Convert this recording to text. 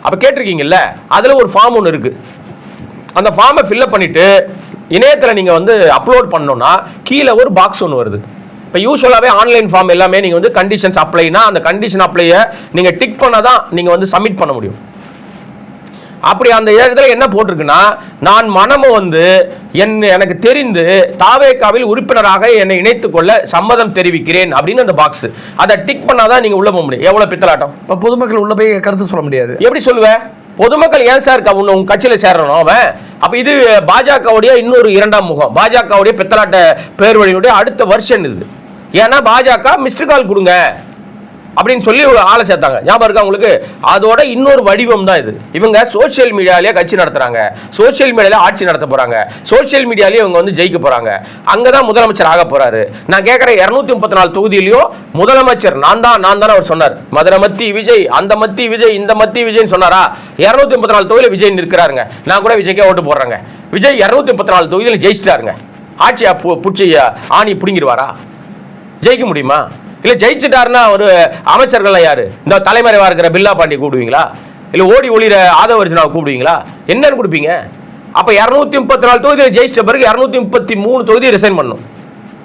அப்போ கேட்டிருக்கீங்கல்ல, அதில் ஒரு ஃபார்ம் ஒன்று இருக்குது. அந்த ஃபார்மை ஃபில்அப் பண்ணிவிட்டு இணையத்தில் நீங்கள் வந்து அப்லோட் பண்ணோன்னா கீழே ஒரு பாக்ஸ் ஒன்று வருது. இப்போ யூஸ்வலாகவே ஆன்லைன் ஃபார்ம் எல்லாமே நீங்கள் வந்து கண்டிஷன்ஸ் அப்ளைனா அந்த கண்டிஷன் அப்ளையை நீங்கள் டிக் பண்ணால் தான் நீங்கள் வந்து சப்மிட் பண்ண முடியும். அப்படி அந்த இடத்துல என்ன போட்டிருக்குன்னா, நான் மனமும் வந்து எனக்கு தெரிந்து தாவேகாவில் உறுப்பினராக என்னை இணைத்துக் கொள்ள சம்மதம் தெரிவிக்கிறேன் அப்படின்னு அந்த பாக்ஸ். அதை டிக் பண்ணாதான் நீங்க உள்ள போக முடியும். எவ்வளவு பித்தலாட்டம்! இப்போ பொதுமக்கள் உள்ள போய் கருத்து சொல்ல முடியாது. எப்படி சொல்லுவேன்? பொதுமக்கள் ஏன் சார் உங்க கட்சியில சேரணும் அவன்? அப்ப இது பாஜகவுடைய இன்னொரு இரண்டாம் முகம், பாஜகவுடைய பித்தலாட்ட பேர் வழியுடைய அடுத்த வருஷன் இது. ஏன்னா பாஜக மிஸ்டர் கால் கொடுங்க அப்படின்னு சொல்லி ஆளை சேர்த்தாங்க. ஞாபகம் இருக்கா உங்களுக்கு? அதோட இன்னொரு வடிவம் தான் இது. இவங்க சோசியல் மீடியாலேயே கட்சி நடத்துறாங்க, சோசியல் மீடியாலே ஆட்சி நடத்த போறாங்க, சோசியல் மீடியாலேயே இவங்க வந்து ஜெயிக்க போறாங்க. அங்கதான் முதலமைச்சர் ஆக போறாரு. நான் கேட்கிறேன், 234 தொகுதியிலையும் முதலமைச்சர் நான் தான் அவர் சொன்னார். மதுரை மத்தி விஜய், அந்த மத்தி விஜய், இந்த மத்தி விஜய்னு சொன்னாரா? 234 தொகுதியில் விஜய் நிற்கிறாருங்க. நான் கூட விஜய்க்கே ஓட்டு போடுறேங்க. விஜய் 234 தொகுதியில் ஜெயிச்சிட்டாருங்க. ஆட்சியா புடிச்சி ஆணி பிடிங்கிடுவாரா? ஜெயிக்க முடியுமா? இல்ல ஜெயிச்சுட்டாருன்னா ஒரு அமைச்சர்கள் யாரு? இந்த தலைமறைவா இருக்கிற பில்லா பாண்டி கூப்பிடுவீங்களா? இல்ல ஓடி ஒளிர ஆதவர்ஜனாவை கூப்பிடுவீங்களா? என்னன்னு கொடுப்பீங்க? அப்ப 234 தொகுதியில் ஜெயிச்சிட்ட பிறகு 233 தொகுதி ரிசைன் பண்ணும்.